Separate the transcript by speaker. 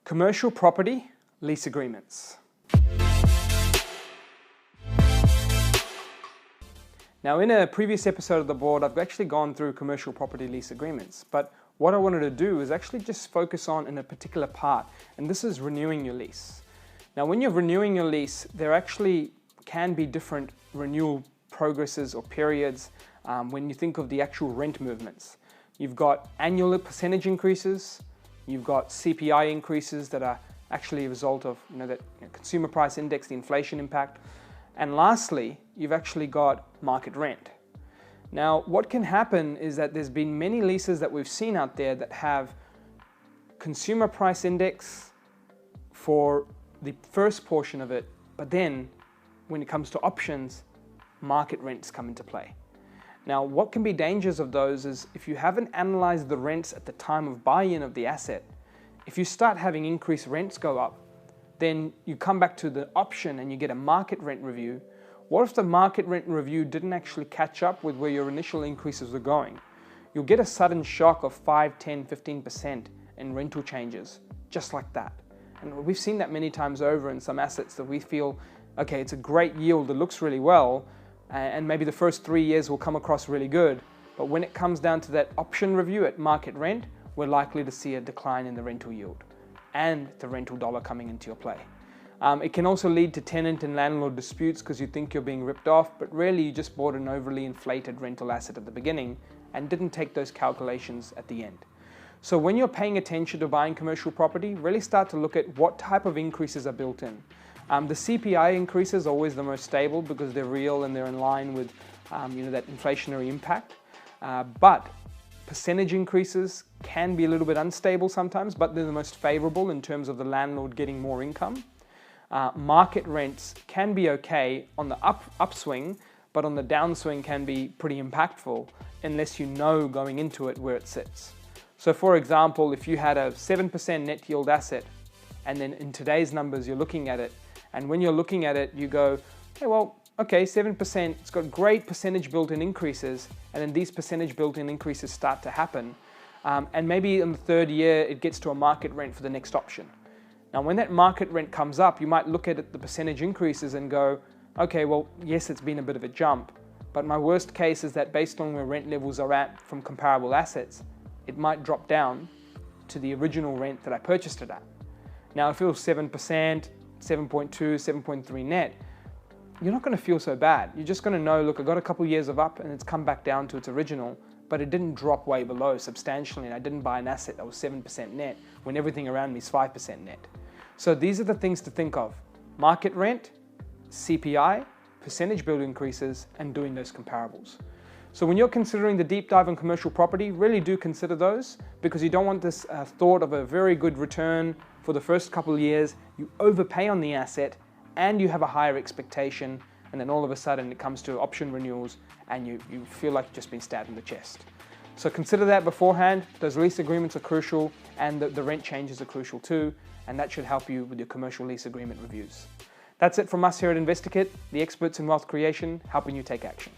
Speaker 1: Commercial property lease agreements. Now, in a previous episode of the board, I've actually gone through commercial property lease agreements, but what I wanted to do is actually just focus on in a particular part, and this is renewing your lease. Now, when you're renewing your lease, there actually can be different renewal progresses or periods when you think of the actual rent movements. You've got annual percentage increases, you've got CPI increases that are actually a result of consumer price index, the inflation impact. And lastly, you've actually got market rent. Now, what can happen is that there's been many leases that we've seen out there that have consumer price index for the first portion of it, but then when it comes to options, market rents come into play. Now, what can be dangers of those is if you haven't analyzed the rents at the time of buy-in of the asset, if you start having increased rents go up, then you come back to the option and you get a market rent review. What if the market rent review didn't actually catch up with where your initial increases were going? You'll get a sudden shock of 5, 10, 15% in rental changes, just like that. And we've seen that many times over in some assets that we feel, okay, it's a great yield, it looks really well, and maybe the first 3 years will come across really good. But when it comes down to that option review at market rent, we're likely to see a decline in the rental yield and the rental dollar coming into your play. It can also lead to tenant and landlord disputes because you think you're being ripped off, but really you just bought an overly inflated rental asset at the beginning and didn't take those calculations at the end. So when you're paying attention to buying commercial property, really start to look at what type of increases are built in. The CPI increases are always the most stable because they're real and they're in line with that inflationary impact. But percentage increases can be a little bit unstable sometimes, but they're the most favorable in terms of the landlord getting more income. Market rents can be okay on the upswing, but on the downswing can be pretty impactful unless you know going into it where it sits. So for example, if you had a 7% net yield asset, and then in today's numbers you're looking at it, and when you're looking at it, you go, hey, well, okay, 7%, it's got great percentage built-in increases, and then these percentage built-in increases start to happen. And maybe in the third year, it gets to a market rent for the next option. Now, when that market rent comes up, you might look at the percentage increases and go, okay, well, yes, it's been a bit of a jump, but my worst case is that based on where rent levels are at from comparable assets, it might drop down to the original rent that I purchased it at. Now, if it was 7%, 7.2, 7.3 net, you're not going to feel so bad. You're just going to know, look, I got a couple years of up and it's come back down to its original, but it didn't drop way below substantially, and I didn't buy an asset that was 7% net when everything around me is 5% net. So these are the things to think of: market rent, CPI, percentage build increases, and doing those comparables. So when you're considering the deep dive on commercial property, really do consider those, because you don't want this thought of a very good return for the first couple of years, you overpay on the asset and you have a higher expectation, and then all of a sudden it comes to option renewals and you feel like you've just been stabbed in the chest. So consider that beforehand. Those lease agreements are crucial, and the rent changes are crucial too, and that should help you with your commercial lease agreement reviews. That's it from us here at Investikit, the experts in wealth creation, helping you take action.